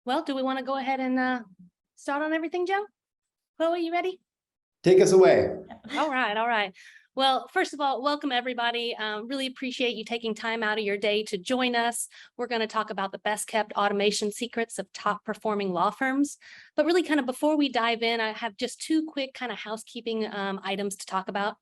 Well, do we want to go ahead and start on everything, Joe? Chloe, you ready? Take us away. All right, all right. Well, first of all, welcome everybody. Really appreciate you taking time out of your day to join us. We're going to talk about the best kept automation secrets of top performing law firms. But really kind of before we dive in, I have just two quick kind of housekeeping items to talk about.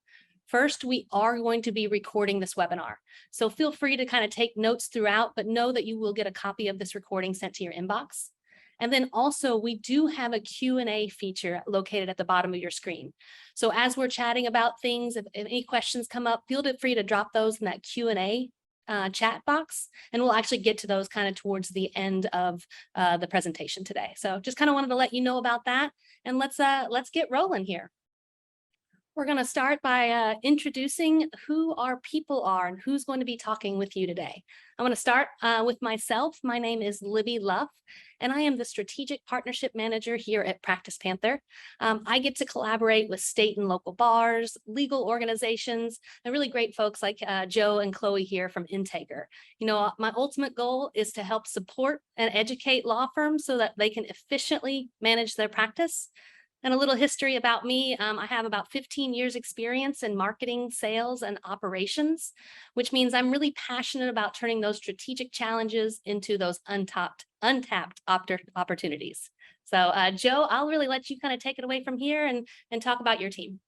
First, we are going to be recording this webinar. So feel free to kind of take notes throughout, but know that you will get a copy of this recording sent to your inbox. And then also we do have a Q&A feature located at the bottom of your screen. So as we're chatting about things, if any questions come up, feel free to drop those in that Q&A chat box, and we'll actually get to those kind of towards the end of the presentation today. So just kind of wanted to let you know about that, and let's get rolling here. We're going to start by introducing who our people are and who's going to be talking with you today. I'm going to start with myself. My name is Libby Luff, and I am the Strategic Partnership Manager here at PracticePanther. I get to collaborate with state and local bars, legal organizations, and really great folks like Joe and Chloe here from Integer. You know, my ultimate goal is to help support and educate law firms so that they can efficiently manage their practice. And a little history about me, I have about 15 years experience in marketing, sales, and operations, which means I'm really passionate about turning those strategic challenges into those untapped opportunities. So Joe, I'll really let you kind of take it away from here and talk about your team.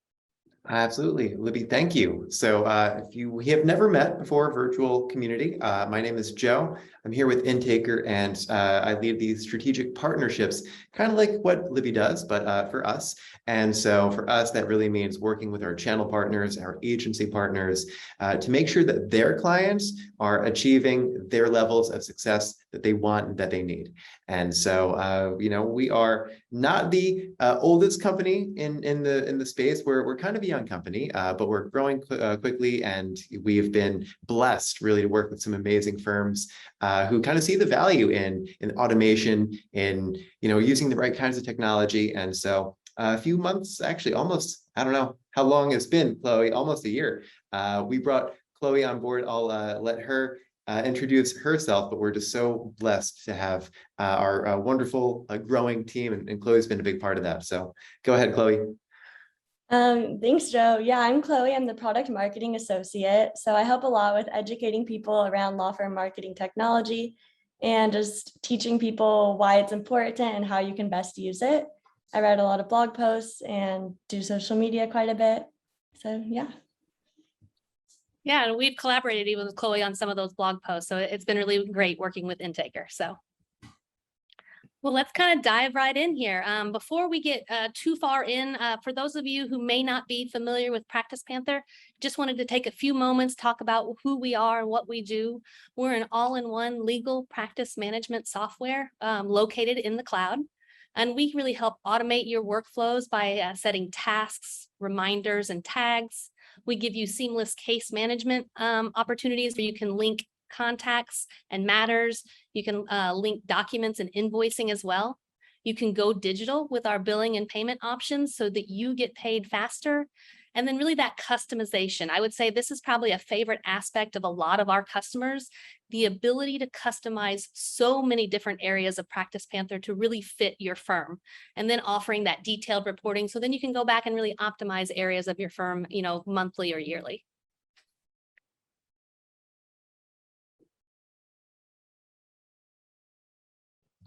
Absolutely, Libby, thank you. So if we have never met before, virtual community, my name is Joe. I'm here with Integer, and I lead these strategic partnerships, kind of like what Libby does, but for us. And so for us, that really means working with our channel partners, our agency partners, to make sure that their clients are achieving their levels of success that they want and that they need. And so, you know, we are not the oldest company in the space. We're kind of a young company, but we're growing quickly, and we've been blessed really to work with some amazing firms who kind of see the value in automation, in using the right kinds of technology. And so a few months, actually almost, I don't know how long it's been, Chloe, almost a year. We brought Chloe on board. I'll let her introduce herself, but we're just so blessed to have our wonderful growing team, and Chloe's been a big part of that. So go ahead, Chloe. Thanks, Joe. Yeah, I'm Chloe. I'm the product marketing associate. So I help a lot with educating people around law firm marketing technology and just teaching people why it's important and how you can best use it. I write a lot of blog posts and do social media quite a bit. So yeah. Yeah, and we've collaborated even with Chloe on some of those blog posts. So it's been really great working with Integer. So, well, let's kind of dive right in here. Before we get too far in, for those of you who may not be familiar with PracticePanther, just wanted to take a few moments, talk about who we are and what we do. We're an all-in-one legal practice management software located in the cloud. And we really help automate your workflows by setting tasks, reminders, and tags. We give you seamless case management opportunities where you can link contacts and matters. You can link documents and invoicing as well. You can go digital with our billing and payment options so that you get paid faster. And then really that customization. I would say this is probably a favorite aspect of a lot of our customers, the ability to customize so many different areas of PracticePanther to really fit your firm, and then offering that detailed reporting. So then you can go back and really optimize areas of your firm, monthly or yearly.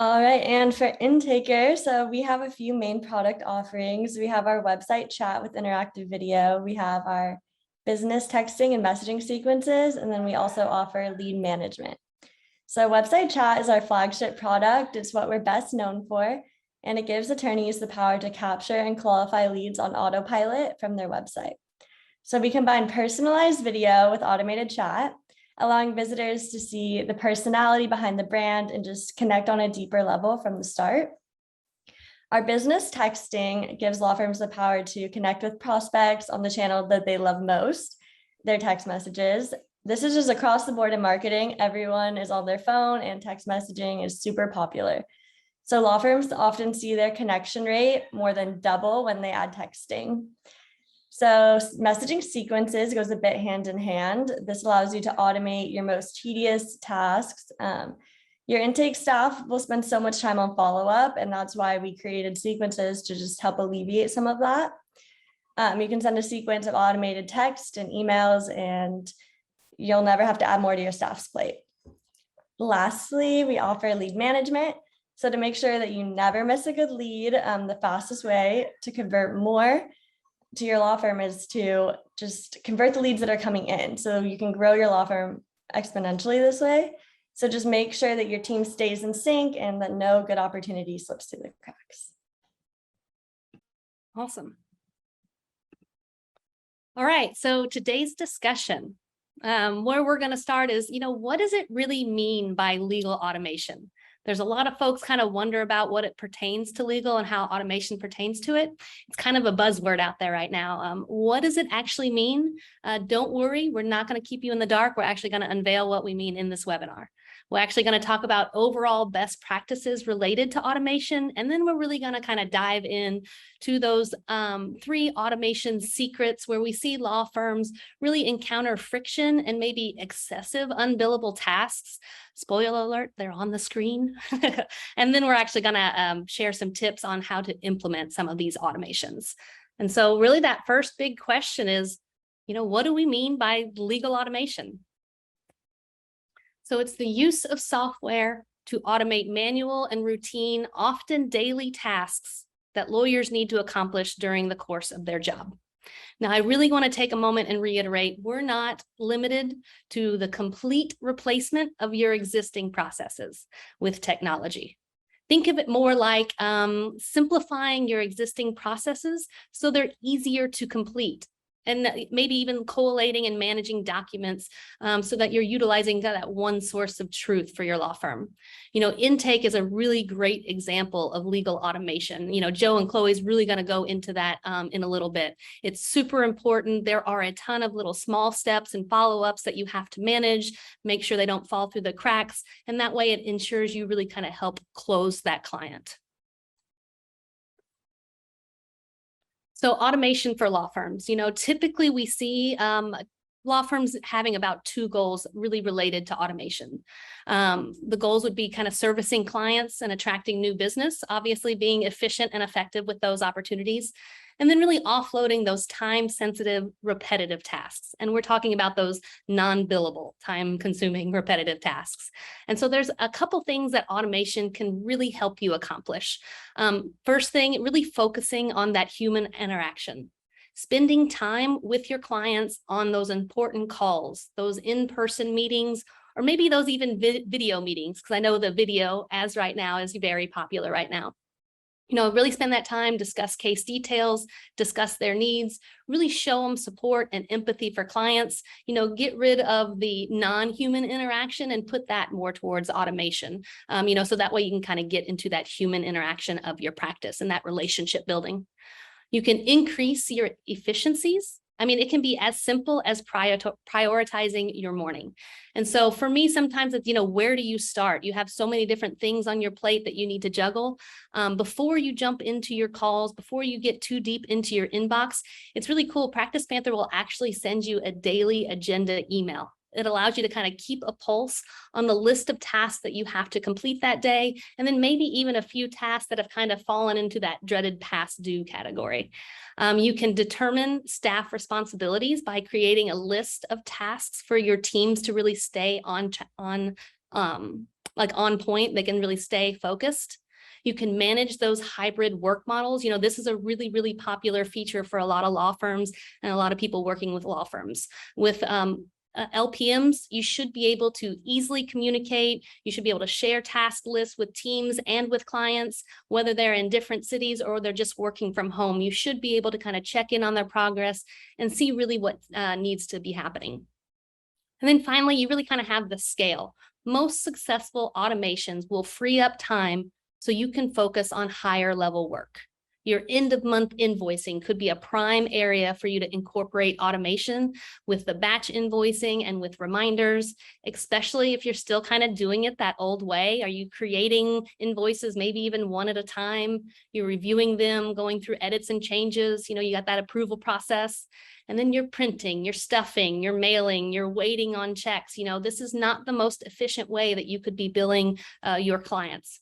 All right, and for Integer, so we have a few main product offerings. We have our website chat with interactive video. We have our business texting and messaging sequences, and then we also offer lead management. So website chat is our flagship product. It's what we're best known for, and it gives attorneys the power to capture and qualify leads on autopilot from their website. So we combine personalized video with automated chat, allowing visitors to see the personality behind the brand and just connect on a deeper level from the start. Our business texting gives law firms the power to connect with prospects on the channel that they love most, their text messages. This is just across the board in marketing. Everyone is on their phone, and text messaging is super popular. So law firms often see their connection rate more than double when they add texting. So messaging sequences goes a bit hand in hand. This allows you to automate your most tedious tasks. Your intake staff will spend so much time on follow-up, and that's why we created sequences to just help alleviate some of that. You can send a sequence of automated text and emails, and you'll never have to add more to your staff's plate. Lastly, we offer lead management. So to make sure that you never miss a good lead, the fastest way to convert more to your law firm is to just convert the leads that are coming in. So you can grow your law firm exponentially this way. So just make sure that your team stays in sync and that no good opportunity slips through the cracks. Awesome. All right, so today's discussion, where we're going to start is, what does it really mean by legal automation? There's a lot of folks kind of wonder about what it pertains to legal and how automation pertains to it. It's kind of a buzzword out there right now. What does it actually mean? Don't worry, we're not going to keep you in the dark. We're actually going to unveil what we mean in this webinar. We're actually going to talk about overall best practices related to automation, and then we're really going to kind of dive in to those 3 automation secrets where we see law firms really encounter friction and maybe excessive unbillable tasks. Spoiler alert, they're on the screen. And then we're actually going to share some tips on how to implement some of these automations. And so really that first big question is, what do we mean by legal automation? So it's the use of software to automate manual and routine, often daily tasks that lawyers need to accomplish during the course of their job. Now, I really want to take a moment and reiterate, we're not limited to the complete replacement of your existing processes with technology. Think of it more like simplifying your existing processes so they're easier to complete, and maybe even collating and managing documents so that you're utilizing that one source of truth for your law firm. Intake is a really great example of legal automation. Joe and Chloe is really going to go into that in a little bit. It's super important. There are a ton of little small steps and follow-ups that you have to manage, make sure they don't fall through the cracks. And that way it ensures you really kind of help close that client. So automation for law firms, typically we see law firms having about 2 goals really related to automation. The goals would be kind of servicing clients and attracting new business, obviously being efficient and effective with those opportunities, and then really offloading those time-sensitive, repetitive tasks. And we're talking about those non-billable, time-consuming, repetitive tasks. And so there's a couple things that automation can really help you accomplish. First thing, really focusing on that human interaction. Spending time with your clients on those important calls, those in-person meetings, or maybe those even video meetings, because I know the video as right now is very popular right now. Really spend that time, discuss case details, discuss their needs, really show them support and empathy for clients, get rid of the non-human interaction and put that more towards automation, so that way you can kind of get into that human interaction of your practice and that relationship building. You can increase your efficiencies. It can be as simple as prioritizing your morning. And so for me, sometimes it's, where do you start? You have so many different things on your plate that you need to juggle. Before you jump into your calls, before you get too deep into your inbox, it's really cool. PracticePanther will actually send you a daily agenda email. It allows you to kind of keep a pulse on the list of tasks that you have to complete that day, and then maybe even a few tasks that have kind of fallen into that dreaded past due category. You can determine staff responsibilities by creating a list of tasks for your teams to really stay on point. They can really stay focused. You can manage those hybrid work models. This is a really, really popular feature for a lot of law firms and a lot of people working with law firms. With LPMs, you should be able to easily communicate. You should be able to share task lists with teams and with clients, whether they're in different cities or they're just working from home. You should be able to kind of check in on their progress and see really what needs to be happening. And then finally, you really kind of have the scale. Most successful automations will free up time so you can focus on higher level work. Your end of month invoicing could be a prime area for you to incorporate automation with the batch invoicing and with reminders, especially if you're still kind of doing it that old way. Are you creating invoices, maybe even one at a time? You're reviewing them, going through edits and changes. You got that approval process. And then you're printing, you're stuffing, you're mailing, you're waiting on checks. This is not the most efficient way that you could be billing your clients.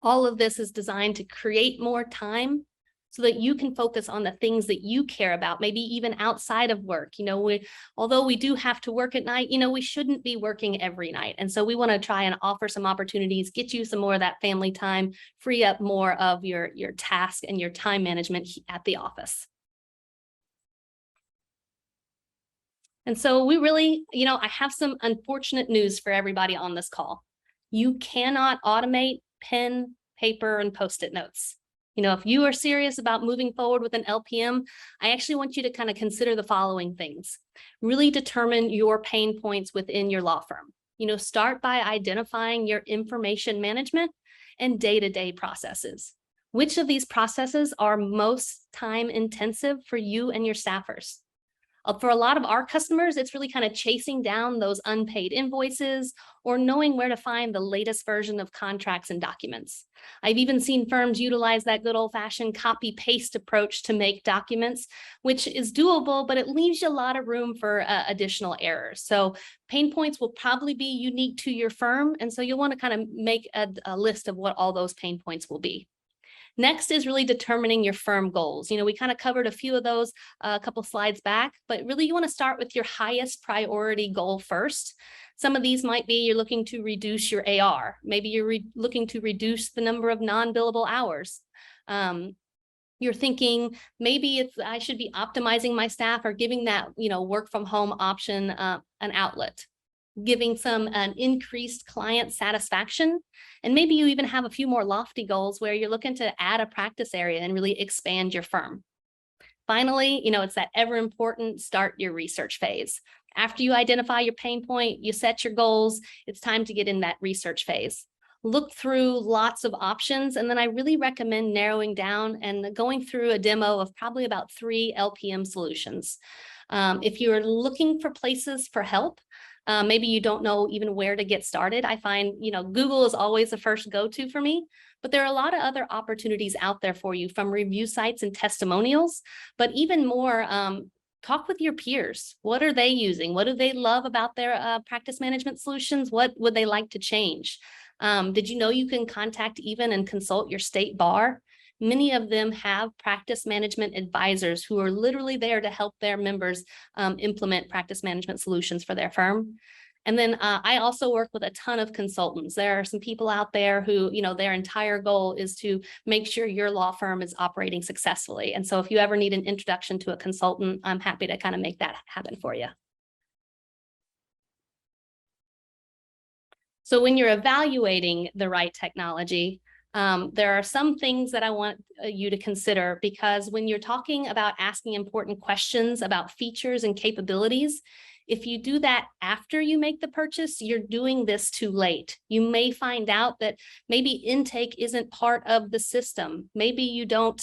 All of this is designed to create more time so that you can focus on the things that you care about, maybe even outside of work. Although we do have to work at night, we shouldn't be working every night. And so we want to try and offer some opportunities, get you some more of that family time, free up more of your task and your time management at the office. And so we really, I have some unfortunate news for everybody on this call. You cannot automate pen, paper, and Post-it notes. If you are serious about moving forward with an LPM, I actually want you to kind of consider the following things. Really determine your pain points within your law firm. Start by identifying your information management and day-to-day processes. Which of these processes are most time intensive for you and your staffers? For a lot of our customers, it's really kind of chasing down those unpaid invoices or knowing where to find the latest version of contracts and documents. I've even seen firms utilize that good old-fashioned copy-paste approach to make documents, which is doable, but it leaves you a lot of room for additional errors. So pain points will probably be unique to your firm, and so you'll want to kind of make a list of what all those pain points will be. Next is really determining your firm goals. We kind of covered a few of those a couple slides back, but really you want to start with your highest priority goal first. Some of these might be you're looking to reduce your AR. Maybe you're looking to reduce the number of non-billable hours. You're thinking maybe I should be optimizing my staff or giving that work from home option an outlet, giving an increased client satisfaction. And maybe you even have a few more lofty goals where you're looking to add a practice area and really expand your firm. Finally, it's that ever important start your research phase. After you identify your pain point, you set your goals, it's time to get in that research phase. Look through lots of options, and then I really recommend narrowing down and going through a demo of probably about 3 LPM solutions. If you're looking for places for help, maybe you don't know even where to get started. I find, Google is always the first go-to for me, but there are a lot of other opportunities out there for you, from review sites and testimonials, but even more, talk with your peers. What are they using? What do they love about their practice management solutions? What would they like to change? Did you know you can contact even and consult your state bar? Many of them have practice management advisors who are literally there to help their members implement practice management solutions for their firm. And then I also work with a ton of consultants. There are some people out there who, their entire goal is to make sure your law firm is operating successfully. And so if you ever need an introduction to a consultant, I'm happy to kind of make that happen for you. So when you're evaluating the right technology, there are some things that I want you to consider, because when you're talking about asking important questions about features and capabilities, if you do that after you make the purchase, you're doing this too late. You may find out that maybe intake isn't part of the system. Maybe you don't,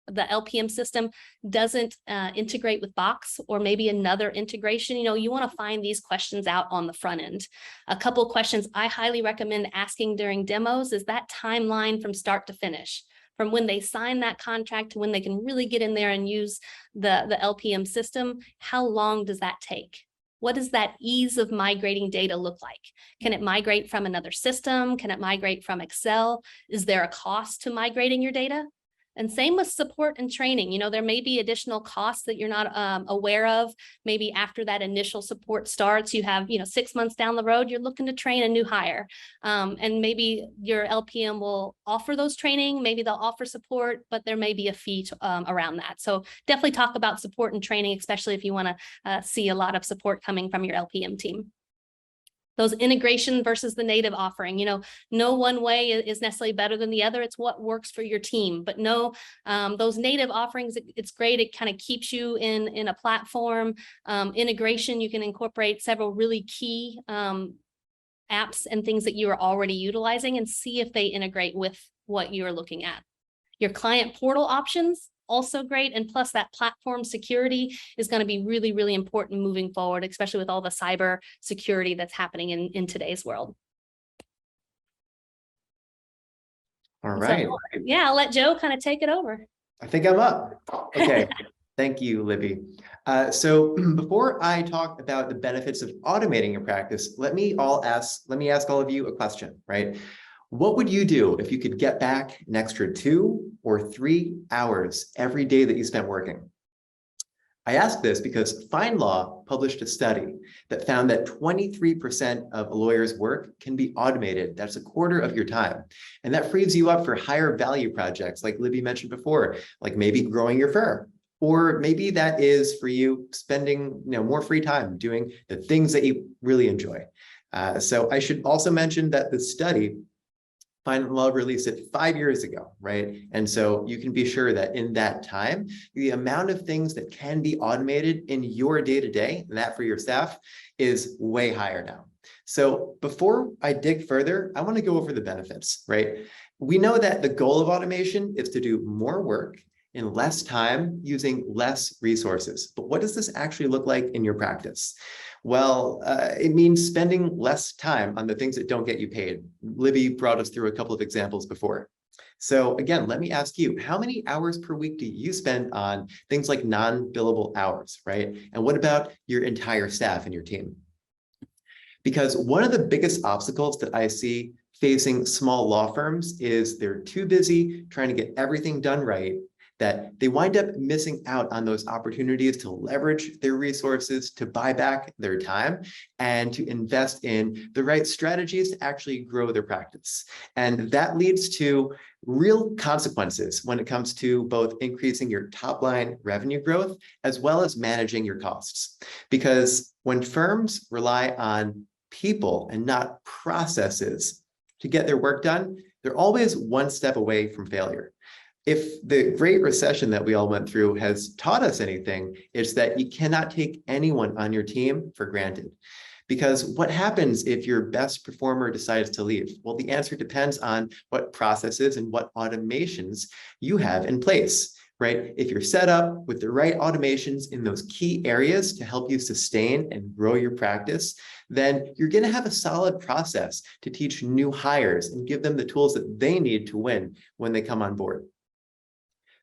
the LPM system doesn't integrate with Box, or maybe another integration. You want to find these questions out on the front end. A couple questions I highly recommend asking during demos is that timeline from start to finish, from when they sign that contract to when they can really get in there and use the LPM system. How long does that take? What does that ease of migrating data look like? Can it migrate from another system? Can it migrate from Excel? Is there a cost to migrating your data? And same with support and training. There may be additional costs that you're not aware of. Maybe after that initial support starts, you have, 6 months down the road, you're looking to train a new hire. And maybe your LPM will offer those training. Maybe they'll offer support, but there may be a fee around that. So definitely talk about support and training, especially if you want to see a lot of support coming from your LPM team. Those integration versus the native offering, no one way is necessarily better than the other. It's what works for your team. But no, those native offerings, it's great. It kind of keeps you in a platform. Integration, you can incorporate several really key apps and things that you are already utilizing and see if they integrate with what you're looking at. Your client portal options, also great. And plus that platform security is going to be really, really important moving forward, especially with all the cyber security that's happening in today's world. All right. So, yeah, I'll let Joe kind of take it over. I think I'm up. Okay. Thank you, Libby. So before I talk about the benefits of automating your practice, let me ask all of you a question, right? What would you do if you could get back an extra 2 or 3 hours every day that you spent working? I ask this because FindLaw published a study that found that 23% of a lawyer's work can be automated. That's a quarter of your time. And that frees you up for higher value projects like Libby mentioned before, like maybe growing your firm. Or maybe that is for you spending more free time doing the things that you really enjoy. So I should also mention that the study, FindLaw released it 5 years ago, right? And so you can be sure that in that time, the amount of things that can be automated in your day-to-day, and that for your staff, is way higher now. So before I dig further, I want to go over the benefits, right? We know that the goal of automation is to do more work in less time using less resources. But what does this actually look like in your practice? Well, it means spending less time on the things that don't get you paid. Libby brought us through a couple of examples before. So again, let me ask you, how many hours per week do you spend on things like non-billable hours, right? And what about your entire staff and your team? Because one of the biggest obstacles that I see facing small law firms is they're too busy trying to get everything done right, that they wind up missing out on those opportunities to leverage their resources, to buy back their time, and to invest in the right strategies to actually grow their practice. And that leads to real consequences when it comes to both increasing your top line revenue growth, as well as managing your costs. Because when firms rely on people and not processes to get their work done, they're always one step away from failure. If the Great Recession that we all went through has taught us anything, it's that you cannot take anyone on your team for granted. Because what happens if your best performer decides to leave? Well, the answer depends on what processes and what automations you have in place, right? If you're set up with the right automations in those key areas to help you sustain and grow your practice, then you're going to have a solid process to teach new hires and give them the tools that they need to win when they come on board.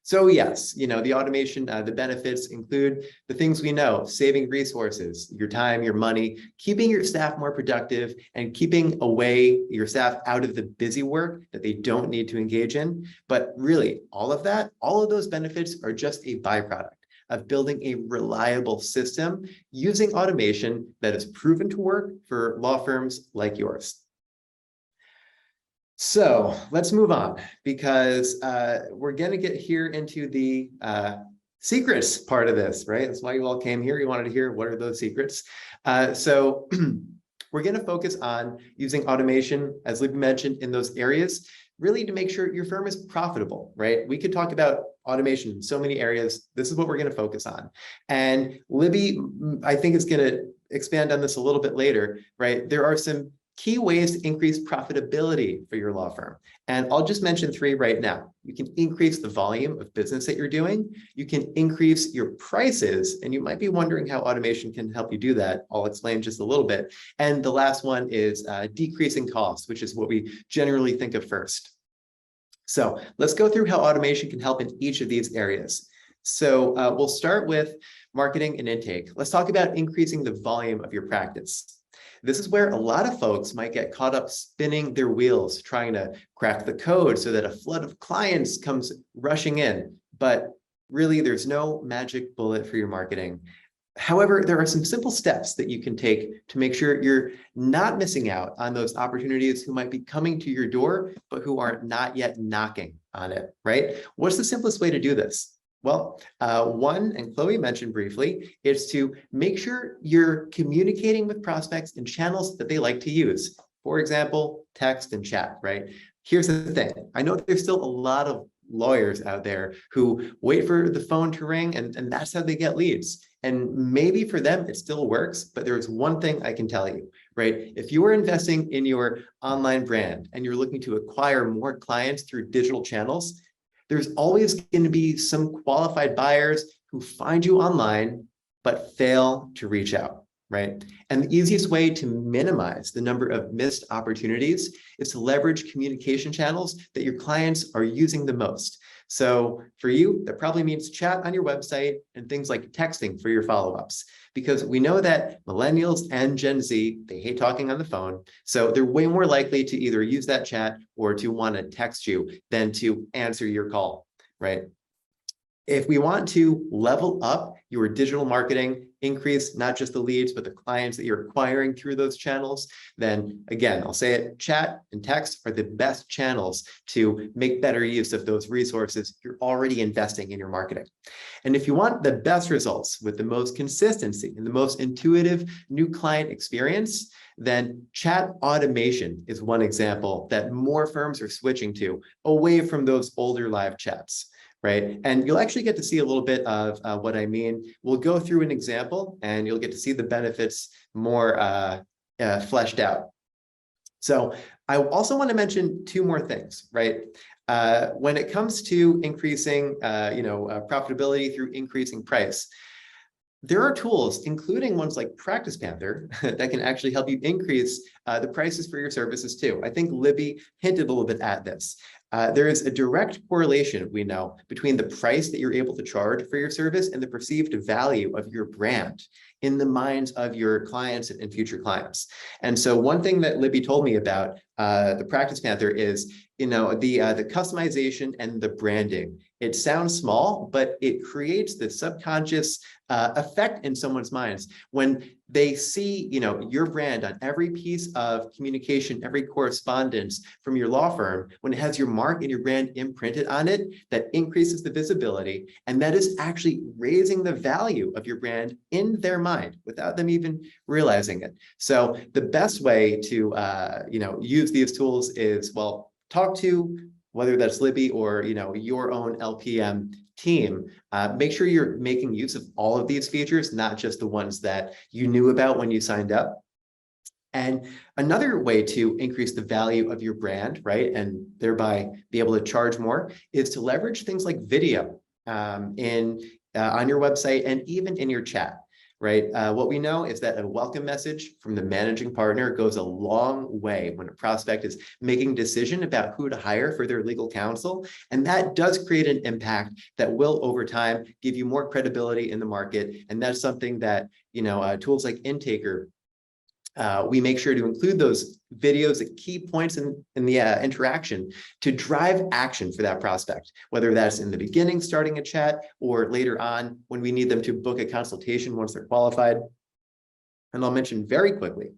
So yes, the automation, the benefits include the things we know: saving resources, your time, your money, keeping your staff more productive, and keeping away your staff out of the busy work that they don't need to engage in. But really, all of those benefits are just a byproduct of building a reliable system using automation that is proven to work for law firms like yours. So let's move on, because we're going to get here into the secrets part of this, right? That's why you all came here. You wanted to hear what are those secrets. So we're going to focus on using automation, as Libby mentioned, in those areas, really to make sure your firm is profitable, right? We could talk about automation in so many areas. This is what we're going to focus on. And Libby, I think, is going to expand on this a little bit later, right? There are some key ways to increase profitability for your law firm. And I'll just mention 3 right now. You can increase the volume of business that you're doing. You can increase your prices. And you might be wondering how automation can help you do that. I'll explain just a little bit. And the last one is decreasing costs, which is what we generally think of first. So let's go through how automation can help in each of these areas. So we'll start with marketing and intake. Let's talk about increasing the volume of your practice. This is where a lot of folks might get caught up spinning their wheels, trying to crack the code so that a flood of clients comes rushing in. But really, there's no magic bullet for your marketing. However, there are some simple steps that you can take to make sure you're not missing out on those opportunities who might be coming to your door, but who are not yet knocking on it, right? What's the simplest way to do this? Well, one, and Chloe mentioned briefly, is to make sure you're communicating with prospects in channels that they like to use. For example, text and chat, right? Here's the thing. I know there's still a lot of lawyers out there who wait for the phone to ring and that's how they get leads. And maybe for them, it still works, but there's one thing I can tell you, right? If you are investing in your online brand and you're looking to acquire more clients through digital channels, there's always going to be some qualified buyers who find you online, but fail to reach out, right? And the easiest way to minimize the number of missed opportunities is to leverage communication channels that your clients are using the most. So for you, that probably means chat on your website and things like texting for your follow-ups, because we know that millennials and Gen Z, they hate talking on the phone. So they're way more likely to either use that chat or to want to text you than to answer your call, right? If we want to level up your digital marketing, increase not just the leads, but the clients that you're acquiring through those channels, then again, I'll say it, chat and text are the best channels to make better use of those resources you're already investing in your marketing. And if you want the best results with the most consistency and the most intuitive new client experience, then chat automation is one example that more firms are switching to, away from those older live chats. Right. And you'll actually get to see a little bit of what I mean. We'll go through an example and you'll get to see the benefits more fleshed out. So I also want to mention two more things, right? When it comes to increasing, profitability through increasing price, there are tools, including ones like PracticePanther, that can actually help you increase the prices for your services too. I think Libby hinted a little bit at this. There is a direct correlation, we know, between the price that you're able to charge for your service and the perceived value of your brand in the minds of your clients and future clients. And so one thing that Libby told me about the PracticePanther is, the customization and the branding. It sounds small, but it creates the subconscious effect in someone's minds when they see, your brand on every piece of communication, every correspondence from your law firm. When it has your mark and your brand imprinted on it, that increases the visibility, and that is actually raising the value of your brand in their mind without them even realizing it. So the best way to, use these tools is, well, talk to, whether that's Libby or your own LPM team. Make sure you're making use of all of these features, not just the ones that you knew about when you signed up. And another way to increase the value of your brand, right, and thereby be able to charge more, is to leverage things like video on your website and even in your chat. Right. What we know is that a welcome message from the managing partner goes a long way when a prospect is making a decision about who to hire for their legal counsel. And that does create an impact that will, over time, give you more credibility in the market. And that's something that, tools like Intaker, we make sure to include those videos at key points in the interaction to drive action for that prospect, whether that's in the beginning, starting a chat, or later on when we need them to book a consultation once they're qualified. And I'll mention very quickly,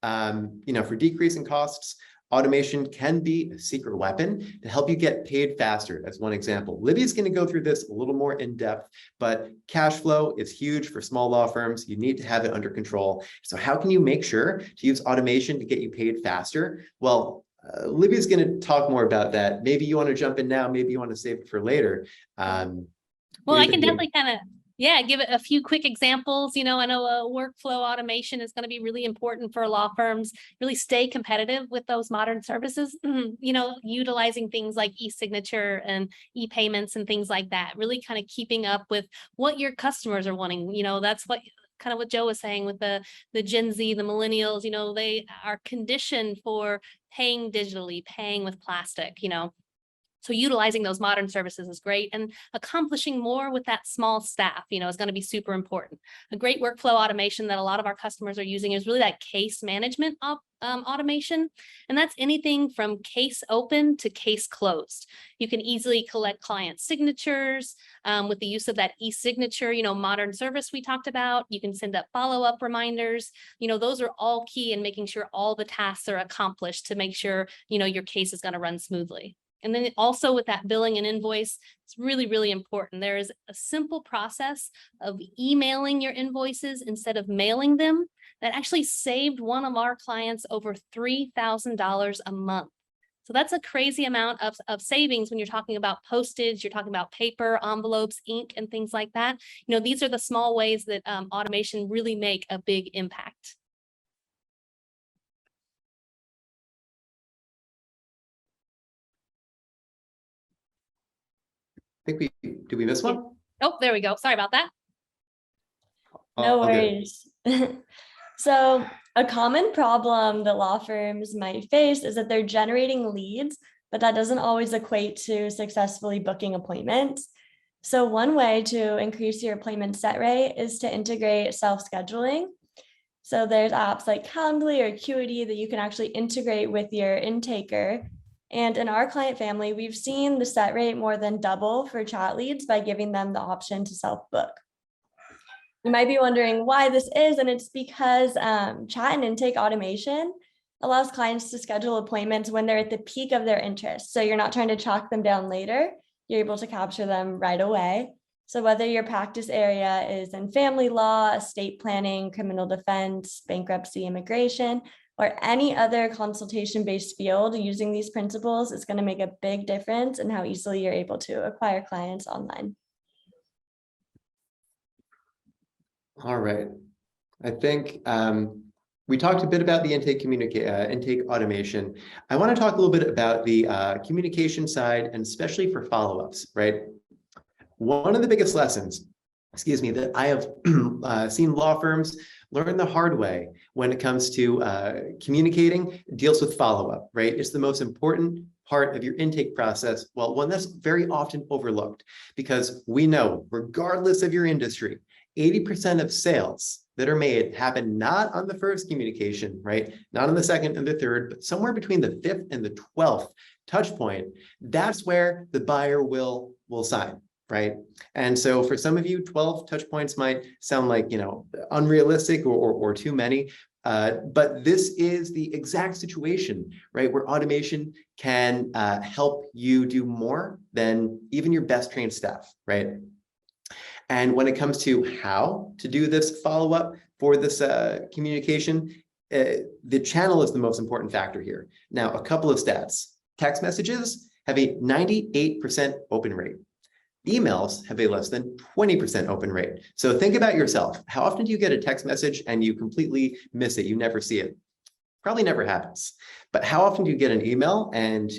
for decreasing costs, automation can be a secret weapon to help you get paid faster, as one example. Libby's going to go through this a little more in depth, but cash flow is huge for small law firms. You need to have it under control. So how can you make sure to use automation to get you paid faster? Well, Libby's going to talk more about that. Maybe you want to jump in now. Maybe you want to save it for later. Well, I can definitely give it a few quick examples. I know workflow automation is going to be really important for law firms, really stay competitive with those modern services, utilizing things like e-signature and e-payments and things like that, really kind of keeping up with what your customers are wanting. That's what Joe was saying with the Gen Z, the millennials, they are conditioned for paying digitally, paying with plastic, So utilizing those modern services is great, and accomplishing more with that small staff, is going to be super important. A great workflow automation that a lot of our customers are using is really that case management automation. And that's anything from case open to case closed. You can easily collect client signatures with the use of that e-signature, modern service we talked about. You can send up follow-up reminders. Those are all key in making sure all the tasks are accomplished to make sure, your case is going to run smoothly. And then also with that billing and invoice, it's really, really important. There is a simple process of emailing your invoices instead of mailing them that actually saved one of our clients over $3,000 a month. So that's a crazy amount of savings when you're talking about postage, you're talking about paper, envelopes, ink, and things like that. These are the small ways that automation really make a big impact. think did we miss one? Oh, there we go. Sorry about that. No All good. worries. So a common problem that law firms might face is that they're generating leads, but that doesn't always equate to successfully booking appointments. So one way to increase your appointment set rate is to integrate self-scheduling. So there's apps like Calendly or Acuity that you can actually integrate with your intaker. And in our client family, we've seen the set rate more than double for chat leads by giving them the option to self-book. You might be wondering why this is, and it's because chat and intake automation allows clients to schedule appointments when they're at the peak of their interest. So you're not trying to track them down later, you're able to capture them right away. So whether your practice area is in family law, estate planning, criminal defense, bankruptcy, immigration, or any other consultation-based field, using these principles is going to make a big difference in how easily you're able to acquire clients online. All right. I think we talked a bit about the intake automation. I want to talk a little bit about the communication side, and especially for follow-ups, right? One of the biggest lessons, that I have seen law firms learn the hard way when it comes to communicating deals with follow-up, right? It's the most important part of your intake process. Well, one that's very often overlooked, because we know, regardless of your industry, 80% of sales that are made happen not on the first communication, right? Not on the second and the third, but somewhere between the 5th and the 12th touch point. That's where the buyer will sign, right? And so for some of you, 12 touch points might sound like, unrealistic or too many. But this is the exact situation, right, where automation can help you do more than even your best trained staff, right? And when it comes to how to do this follow-up for this communication, the channel is the most important factor here. Now, a couple of stats. Text messages have a 98% open rate. Emails have a less than 20% open rate. So think about yourself. How often do you get a text message and you completely miss it? You never see it. Probably never happens. But how often do you get an email and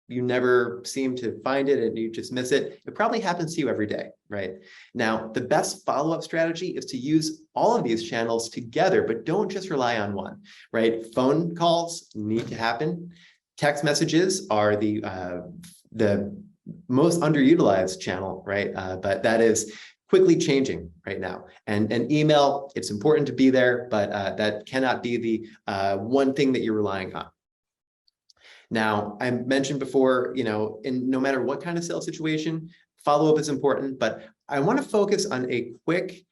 you never seem to find it and you just miss it? It probably happens to you every day, right? Now, the best follow-up strategy is to use all of these channels together, but don't just rely on one, right? Phone calls need to happen. Text messages are the most underutilized channel, right? But that is quickly changing right now. And email, it's important to be there, but that cannot be the one thing that you're relying on. Now, I mentioned before, in no matter what kind of sales situation, follow-up is important, but I want to focus on a quick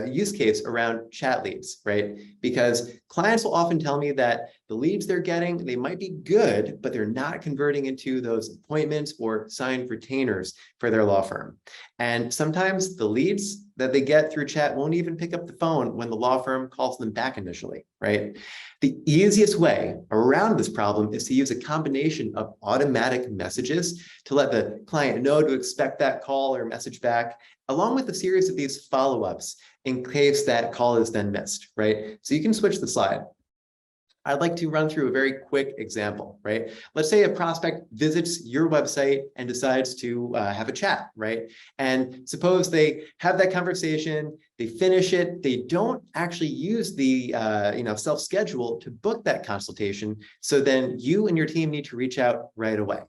use case around chat leads, right? Because clients will often tell me that the leads they're getting, they might be good, but they're not converting into those appointments or signed retainers for their law firm. And sometimes the leads that they get through chat won't even pick up the phone when the law firm calls them back initially, right? The easiest way around this problem is to use a combination of automatic messages to let the client know to expect that call or message back, along with a series of these follow-ups in case that call is then missed, right? So you can switch the slide. I'd like to run through a very quick example, right? Let's say a prospect visits your website and decides to have a chat, right? And suppose they have that conversation, they finish it, they don't actually use the self-schedule to book that consultation. So then you and your team need to reach out right away.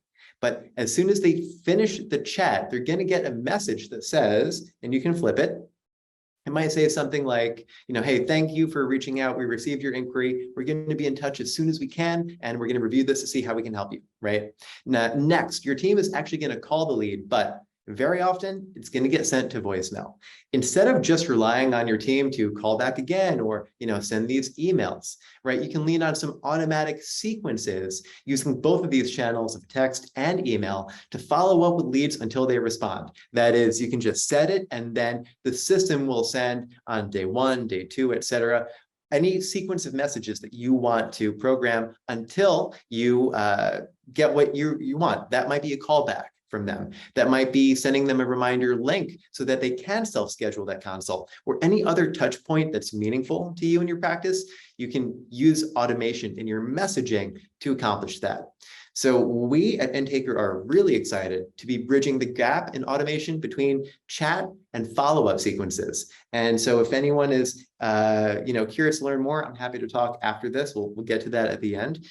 But as soon as they finish the chat, they're going to get a message that says, and you can flip it. It might say something like, hey, thank you for reaching out. We received your inquiry. We're going to be in touch as soon as we can, and we're going to review this to see how we can help you, right? Now, next, your team is actually going to call the lead, but very often it's going to get sent to voicemail. Instead of just relying on your team to call back again or send these emails, right? You can lean on some automatic sequences using both of these channels of text and email to follow up with leads until they respond. That is, you can just set it and then the system will send on day 1, day 2, etc. Any sequence of messages that you want to program until you get what you want. That might be a callback from them. That might be sending them a reminder link so that they can self-schedule that consult, or any other touch point that's meaningful to you in your practice. You can use automation in your messaging to accomplish that. So we at Intaker are really excited to be bridging the gap in automation between chat and follow-up sequences. And so if anyone is curious to learn more, I'm happy to talk after this. We'll get to that at the end.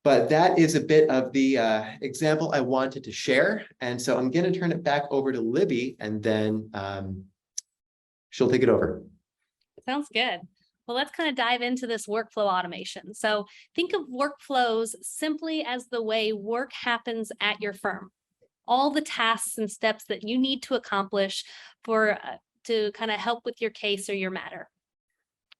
But that is a bit of the example I wanted to share. And so I'm going to turn it back over to Libby, and then she'll take it over. Sounds good. Well, let's kind of dive into this workflow automation. So think of workflows simply as the way work happens at your firm. All the tasks and steps that you need to accomplish to kind of help with your case or your matter.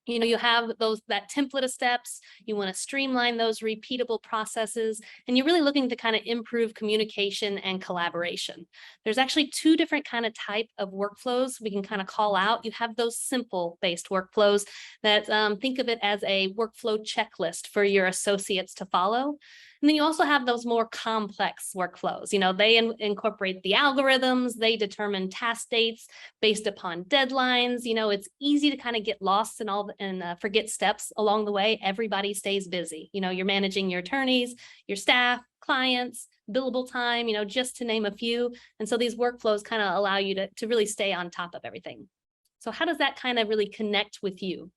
You have that template of steps. You want to streamline those repeatable processes, and you're really looking to kind of improve communication and collaboration. There's actually two different kind of type of workflows we can kind of call out. You have those simple based workflows that think of it as a workflow checklist for your associates to follow. And then you also have those more complex workflows. They incorporate the algorithms, they determine task dates based upon deadlines. It's easy to kind of get lost and forget steps along the way. Everybody stays busy. You're managing your attorneys, your staff, clients, billable time, just to name a few. And so these workflows kind of allow you to really stay on top of everything. So how does that kind of really connect with you?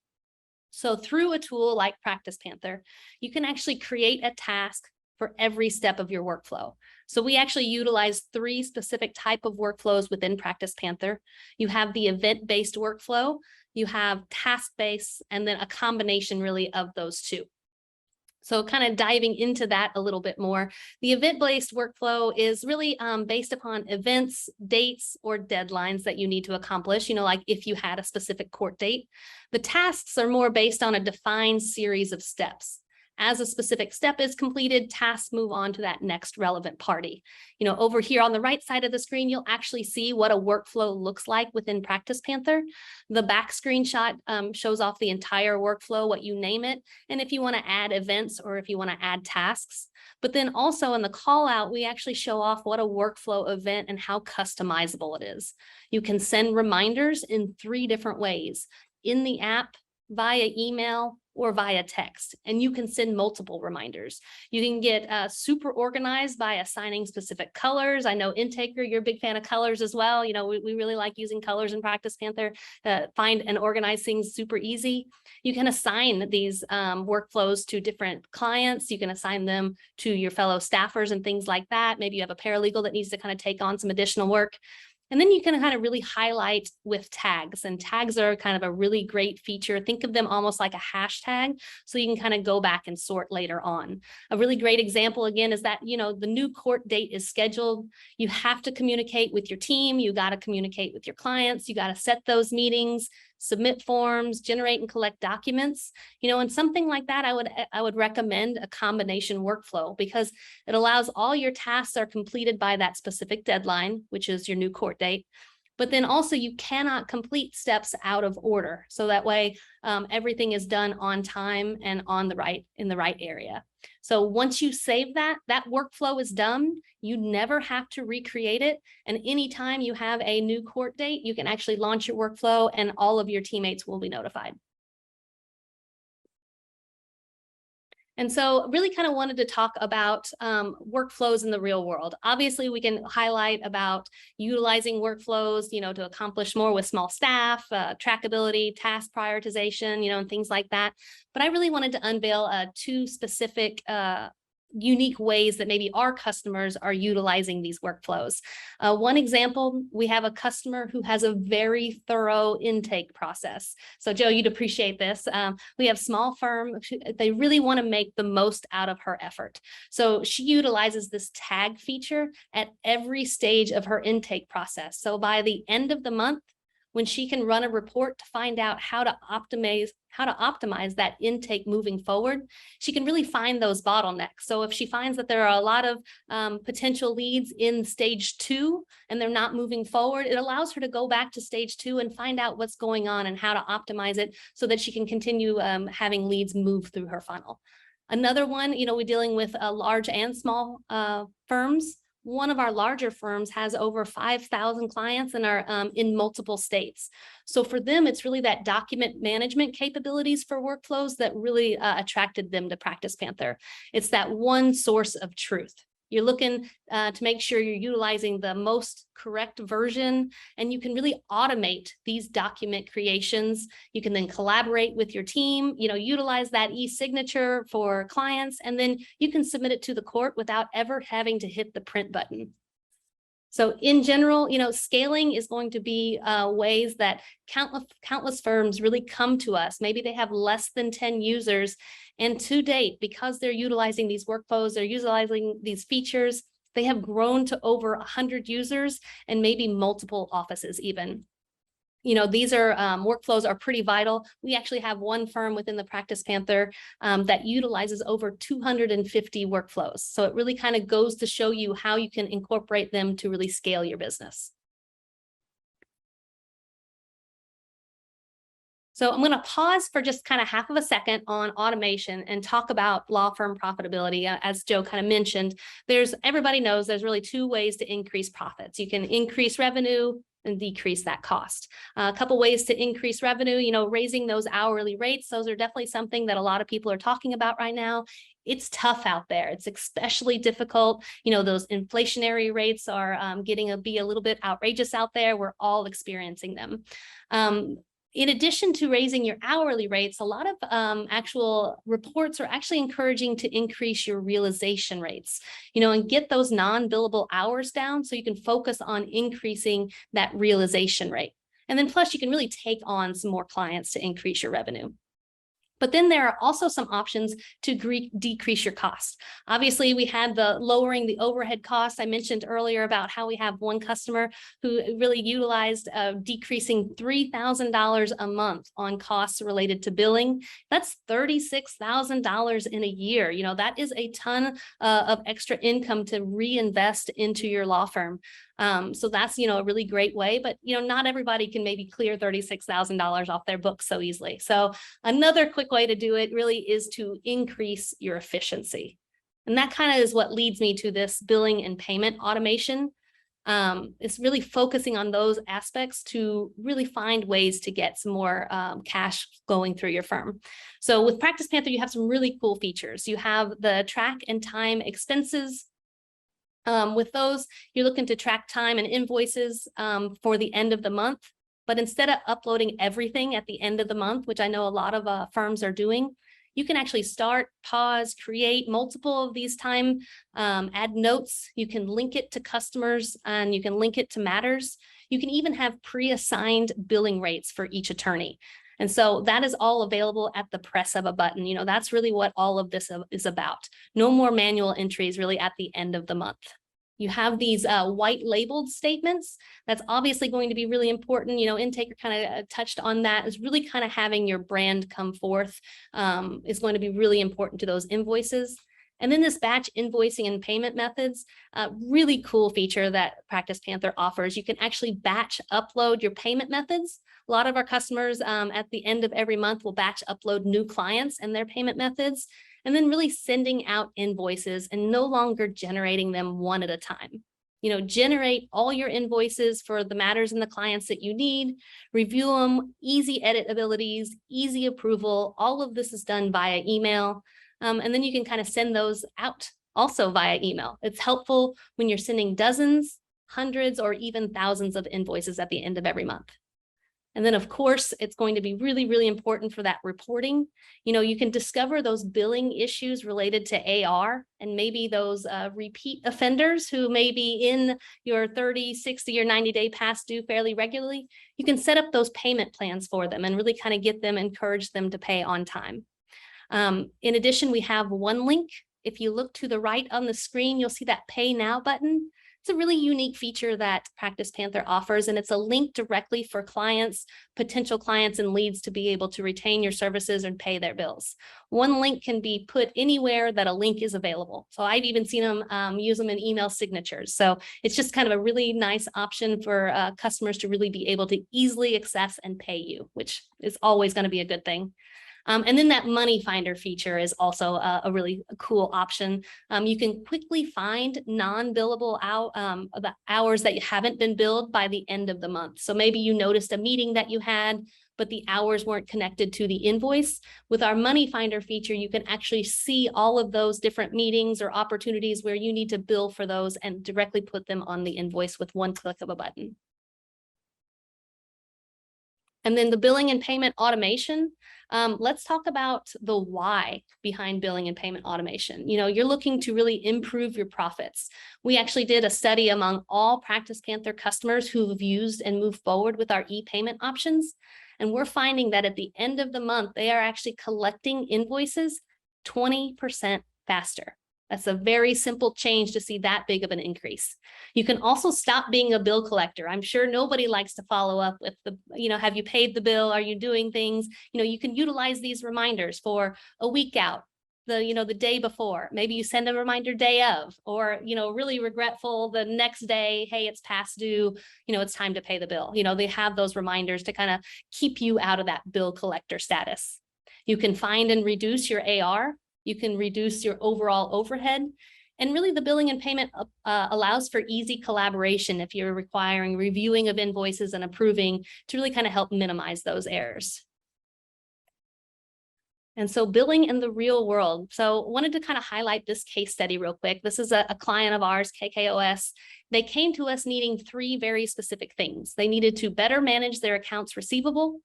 So through a tool like PracticePanther, you can actually create a task for every step of your workflow. So we actually utilize 3 specific type of workflows within PracticePanther. You have the event-based workflow, you have task-based, and then a combination really of those two. So kind of diving into that a little bit more, the event-based workflow is really based upon events, dates, or deadlines that you need to accomplish, like if you had a specific court date. The tasks are more based on a defined series of steps. As a specific step is completed, tasks move on to that next relevant party. Over here on the right side of the screen, you'll actually see what a workflow looks like within PracticePanther. The back screenshot shows off the entire workflow, what you name it, and if you want to add events or if you want to add tasks. But then also in the call out, we actually show off what a workflow event and how customizable it is. You can send reminders in 3 different ways: in the app, via email, or via text, and you can send multiple reminders. You can get super organized by assigning specific colors. I know Intaker, you're a big fan of colors as well. We really like using colors in PracticePanther. Find and organize things super easy. You can assign these workflows to different clients. You can assign them to your fellow staffers and things like that. Maybe you have a paralegal that needs to kind of take on some additional work. And then you can kind of really highlight with tags, and tags are kind of a really great feature. Think of them almost like a hashtag, so you can kind of go back and sort later on. A really great example, again, is that, the new court date is scheduled. You have to communicate with your team. You got to communicate with your clients. You got to set those meetings, submit forms, generate and collect documents, and something like that, I would recommend a combination workflow, because it allows all your tasks are completed by that specific deadline, which is your new court date. But then also you cannot complete steps out of order. So that way everything is done on time and in the right area. So once you save that workflow is done. You never have to recreate it. And anytime you have a new court date, you can actually launch your workflow and all of your teammates will be notified. And so really kind of wanted to talk about workflows in the real world. Obviously, we can highlight about utilizing workflows, to accomplish more with small staff, trackability, task prioritization, and things like that. But I really wanted to unveil 2 specific unique ways that maybe our customers are utilizing these workflows. One example, we have a customer who has a very thorough intake process. So Joe, you'd appreciate this. We have small firm, they really want to make the most out of her effort. So she utilizes this tag feature at every stage of her intake process. So by the end of the month, when she can run a report to find out how to optimize that intake moving forward, she can really find those bottlenecks. So if she finds that there are a lot of potential leads in stage 2 and they're not moving forward, it allows her to go back to stage 2 and find out what's going on and how to optimize it so that she can continue having leads move through her funnel. Another one, we're dealing with large and small firms. One of our larger firms has over 5,000 clients and are in multiple states. So for them, it's really that document management capabilities for workflows that really attracted them to PracticePanther. It's that one source of truth. You're looking to make sure you're utilizing the most correct version, and you can really automate these document creations. You can then collaborate with your team, utilize that e-signature for clients, and then you can submit it to the court without ever having to hit the print button. So in general, scaling is going to be ways that countless firms really come to us. Maybe they have less than 10 users. And to date, because they're utilizing these workflows, they're utilizing these features, they have grown to over 100 users and maybe multiple offices even. These are workflows are pretty vital. We actually have one firm within the PracticePanther that utilizes over 250 workflows. So it really kind of goes to show you how you can incorporate them to really scale your business. So I'm going to pause for just kind of half of a second on automation and talk about law firm profitability. As Joe kind of mentioned, everybody knows there's really two ways to increase profits. You can increase revenue and decrease that cost. A couple ways to increase revenue, raising those hourly rates. Those are definitely something that a lot of people are talking about right now. It's tough out there. It's especially difficult. Those inflationary rates are getting to be a little bit outrageous out there. We're all experiencing them. In addition to raising your hourly rates, a lot of actual reports are actually encouraging to increase your realization rates, and get those non-billable hours down so you can focus on increasing that realization rate. And then plus you can really take on some more clients to increase your revenue. But then there are also some options to decrease your cost. Obviously, we had the lowering the overhead costs. I mentioned earlier about how we have one customer who really utilized decreasing $3,000 a month on costs related to billing. That's $36,000 in a year. That is a ton of extra income to reinvest into your law firm. So that's, a really great way, but, not everybody can maybe clear $36,000 off their books so easily. So another quick way to do it really is to increase your efficiency. And that kind of is what leads me to this billing and payment automation. It's really focusing on those aspects to really find ways to get some more cash going through your firm. So with PracticePanther, you have some really cool features. You have the track and time expenses. With those, you're looking to track time and invoices for the end of the month. But instead of uploading everything at the end of the month, which I know a lot of firms are doing, you can actually start, pause, create multiple of these time, add notes. You can link it to customers and you can link it to matters. You can even have pre-assigned billing rates for each attorney. And so that is all available at the press of a button. That's really what all of this is about. No more manual entries really at the end of the month. You have these white labeled statements. That's obviously going to be really important. Intaker kind of touched on that, is really kind of having your brand come forth is going to be really important to those invoices. And then this batch invoicing and payment methods, really cool feature that PracticePanther offers. You can actually batch upload your payment methods. A lot of our customers at the end of every month will batch upload new clients and their payment methods, and then really sending out invoices and no longer generating them one at a time. Generate all your invoices for the matters and the clients that you need, review them, easy edit abilities, easy approval. All of this is done via email. And then you can kind of send those out also via email. It's helpful when you're sending dozens, hundreds, or even thousands of invoices at the end of every month. And then, of course, it's going to be really, really important for that reporting. You can discover those billing issues related to AR and maybe those repeat offenders who may be in your 30, 60, or 90-day past due fairly regularly. You can set up those payment plans for them and really kind of get them, encourage them to pay on time. In addition, we have one link. If you look to the right on the screen, you'll see that Pay Now button. It's a really unique feature that PracticePanther offers, and it's a link directly for clients, potential clients, and leads to be able to retain your services and pay their bills. One link can be put anywhere that a link is available. So I've even seen them use them in email signatures. So it's just kind of a really nice option for customers to really be able to easily access and pay you, which is always going to be a good thing. And then that money finder feature is also a really cool option. You can quickly find non-billable the hours that haven't been billed by the end of the month. So maybe you noticed a meeting that you had, but the hours weren't connected to the invoice. With our money finder feature, you can actually see all of those different meetings or opportunities where you need to bill for those and directly put them on the invoice with one click of a button. And then the billing and payment automation. Let's talk about the why behind billing and payment automation. You know, you're looking to really improve your profits. We actually did a study among all PracticePanther customers who have used and moved forward with our e-payment options. And we're finding that at the end of the month, they are actually collecting invoices 20% faster. That's a very simple change to see that big of an increase. You can also stop being a bill collector. I'm sure nobody likes to follow up with the, have you paid the bill? Are you doing things? You can utilize these reminders for a week out, the day before. Maybe you send a reminder day of, or, really regretful the next day, hey, it's past due, it's time to pay the bill. They have those reminders to kind of keep you out of that bill collector status. You can find and reduce your AR. You can reduce your overall overhead. And really the billing and payment allows for easy collaboration if you're requiring reviewing of invoices and approving to really kind of help minimize those errors. And so billing in the real world. So wanted to kind of highlight this case study real quick. This is a client of ours, KKOS. They came to us needing 3 very specific things. They needed to better manage their accounts receivable.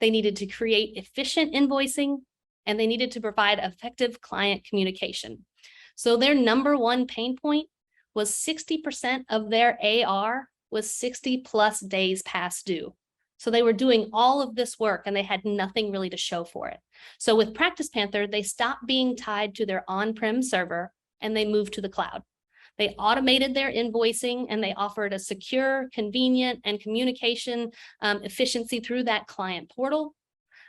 They needed to create efficient invoicing, and they needed to provide effective client communication. So their number one pain point was 60% of their AR was 60+ days past due. So they were doing all of this work and they had nothing really to show for it. So with PracticePanther, they stopped being tied to their on-prem server and they moved to the cloud. They automated their invoicing and they offered a secure, convenient, and communication efficiency through that client portal.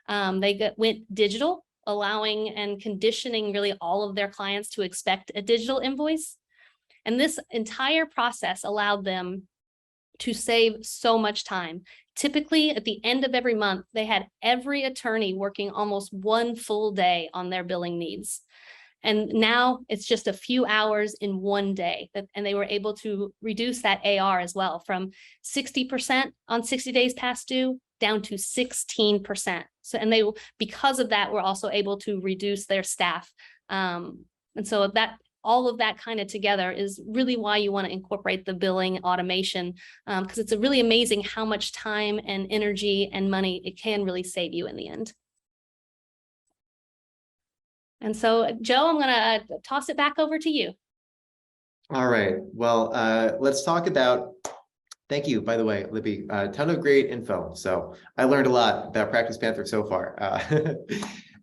They went digital, allowing and conditioning really all of their clients to expect a digital invoice. And this entire process allowed them to save so much time. Typically, at the end of every month, they had every attorney working almost 1 full day on their billing needs. And now it's just a few hours in 1 day, and they were able to reduce that AR as well from 60% on 60 days past due down to 16%. So, and because of that, were also able to reduce their staff. And so all of that kind of together is really why you want to incorporate the billing automation, because it's really amazing how much time and energy and money it can really save you in the end. And so, Joe, I'm going to toss it back over to you. All right. Well, let's talk about, thank you, by the way, Libby, a ton of great info. So I learned a lot about PracticePanther so far.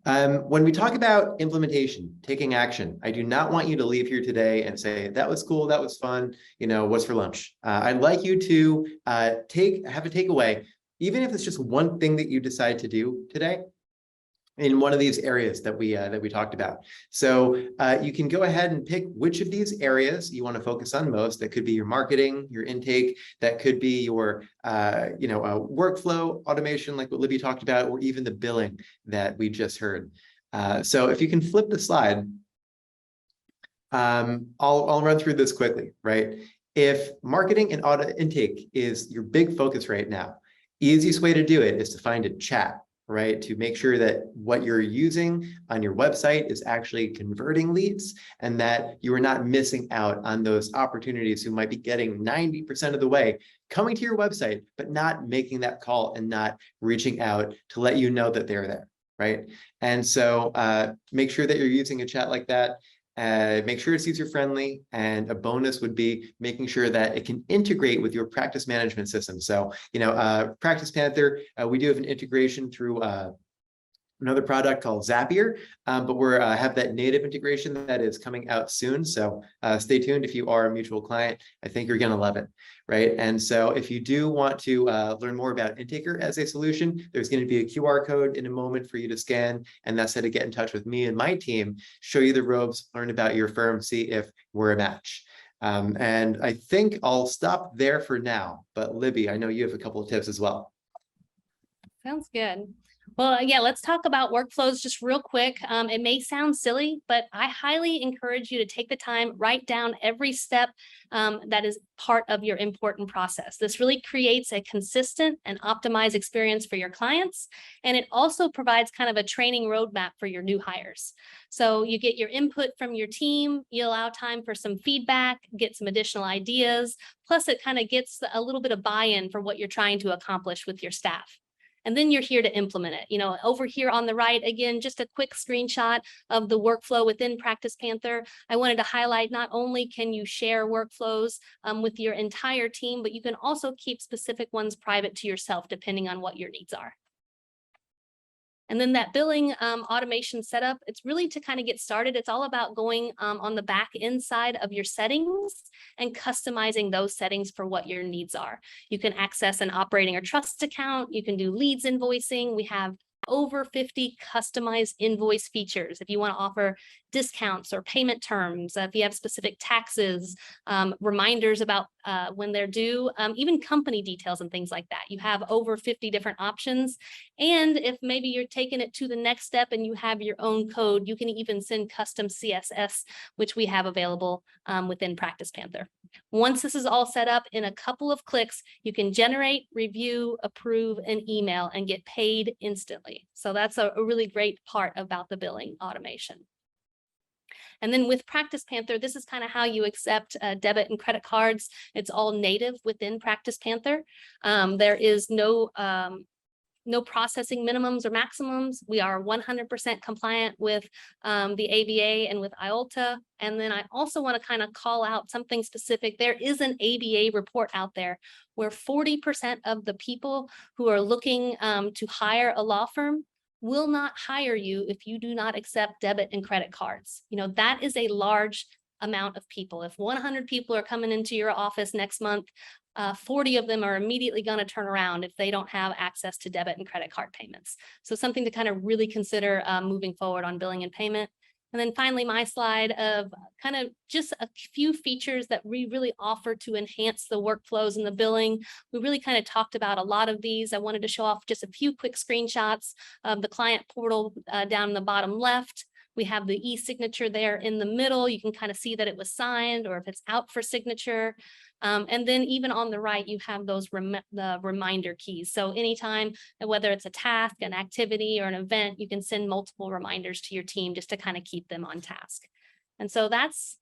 When we talk about implementation, taking action, I do not want you to leave here today and say, that was cool, that was fun, what's for lunch? I'd like you to have a takeaway, even if it's just one thing that you decide to do today in one of these areas that we talked about. So you can go ahead and pick which of these areas you want to focus on most. That could be your marketing, your intake, that could be your workflow automation, like what Libby talked about, or even the billing that we just heard. So if you can flip the slide, I'll run through this quickly, right? If marketing and intake is your big focus right now, easiest way to do it is to find a chat, right? To make sure that what you're using on your website is actually converting leads and that you are not missing out on those opportunities who might be getting 90% of the way coming to your website, but not making that call and not reaching out to let you know that they're there, right? And so make sure that you're using a chat like that. Make sure it's user friendly, and a bonus would be making sure that it can integrate with your practice management system. So, PracticePanther, we do have an integration through another product called Zapier, but we're have that native integration that is coming out soon. So stay tuned. If you are a mutual client, I think you're going to love it, right? And so if you do want to learn more about Intaker as a solution, there's going to be a QR code in a moment for you to scan, and that's how to get in touch with me and my team, show you the ropes, learn about your firm, see if we're a match. And I think I'll stop there for now, but Libby, I know you have a couple of tips as well. Sounds good. Well, yeah, let's talk about workflows just real quick. It may sound silly, but I highly encourage you to take the time, write down every step that is part of your important process. This really creates a consistent and optimized experience for your clients. And it also provides kind of a training roadmap for your new hires. So you get your input from your team, you allow time for some feedback, get some additional ideas, plus it kind of gets a little bit of buy-in for what you're trying to accomplish with your staff. And then you're here to implement it. Over here on the right, again, just a quick screenshot of the workflow within PracticePanther. I wanted to highlight not only can you share workflows with your entire team, but you can also keep specific ones private to yourself, depending on what your needs are. And then that billing automation setup, it's really to kind of get started. It's all about going on the back end side of your settings and customizing those settings for what your needs are. You can access an operating or trust account. You can do leads invoicing. We have over 50 customized invoice features. If you want to offer discounts or payment terms, if you have specific taxes, reminders about when they're due, even company details and things like that. You have over 50 different options. And if maybe you're taking it to the next step and you have your own code, you can even send custom CSS, which we have available within PracticePanther. Once this is all set up, in a couple of clicks, you can generate, review, approve, and email and get paid instantly. So that's a really great part about the billing automation. And then with PracticePanther, this is kind of how you accept debit and credit cards. It's all native within PracticePanther. There is no processing minimums or maximums. We are 100% compliant with the ABA and with IOLTA. And then I also want to kind of call out something specific. There is an ABA report out there where 40% of the people who are looking to hire a law firm will not hire you if you do not accept debit and credit cards. That is a large amount of people. If 100 people are coming into your office next month, 40 of them are immediately going to turn around if they don't have access to debit and credit card payments. So something to kind of really consider moving forward on billing and payment. And then finally, my slide of kind of just a few features that we really offer to enhance the workflows and the billing. We really kind of talked about a lot of these. I wanted to show off just a few quick screenshots of the client portal down in the bottom left. We have the e-signature there in the middle. You can kind of see that it was signed or if it's out for signature. And then even on the right, you have those the reminder keys. So anytime, whether it's a task, an activity, or an event, you can send multiple reminders to your team just to kind of keep them on task. And so that's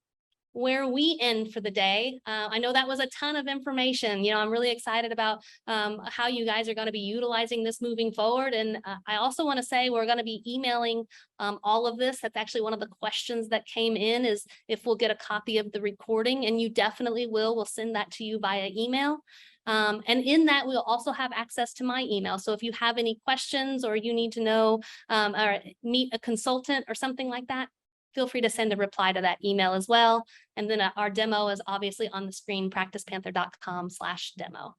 where we end for the day. I know that was a ton of information. I'm really excited about how you guys are going to be utilizing this moving forward. And I also want to say we're going to be emailing all of this. That's actually one of the questions that came in, is if we'll get a copy of the recording, and you definitely will. We'll send that to you via email. And in that, we'll also have access to my email. So if you have any questions or you need to know or meet a consultant or something like that, feel free to send a reply to that email as well. And then our demo is obviously on the screen, practicepanther.com/demo.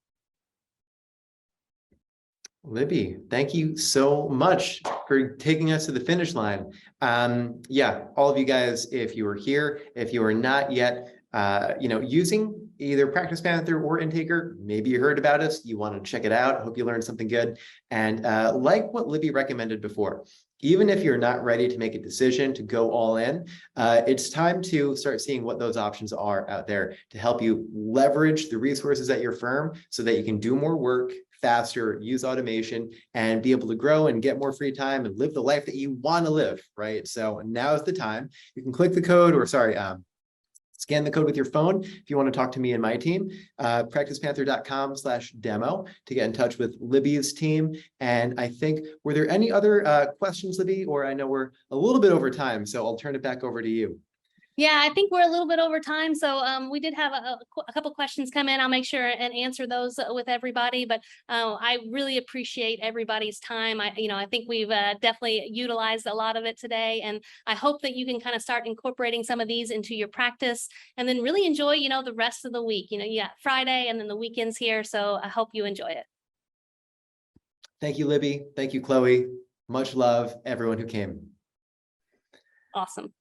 Libby, thank you so much for taking us to the finish line. Yeah, all of you guys, if you are here, if you are not yet, using either PracticePanther or Intaker, maybe you heard about us, you want to check it out. Hope you learned something good. And like what Libby recommended before, even if you're not ready to make a decision to go all in, it's time to start seeing what those options are out there to help you leverage the resources at your firm so that you can do more work faster, use automation, and be able to grow and get more free time and live the life that you want to live, right? So now is the time. You can click the code, or scan the code with your phone if you want to talk to me and my team, practicepanther.com/demo to get in touch with Libby's team. And I think, were there any other questions, Libby? Or I know we're a little bit over time, so I'll turn it back over to you. Yeah, I think we're a little bit over time. So we did have a couple questions come in. I'll make sure and answer those with everybody. But I really appreciate everybody's time. I think we've definitely utilized a lot of it today. And I hope that you can kind of start incorporating some of these into your practice and then really enjoy, the rest of the week. You got Friday and then the weekends here. So I hope you enjoy it. Thank you, Libby. Thank you, Chloe. Much love, everyone who came. Awesome.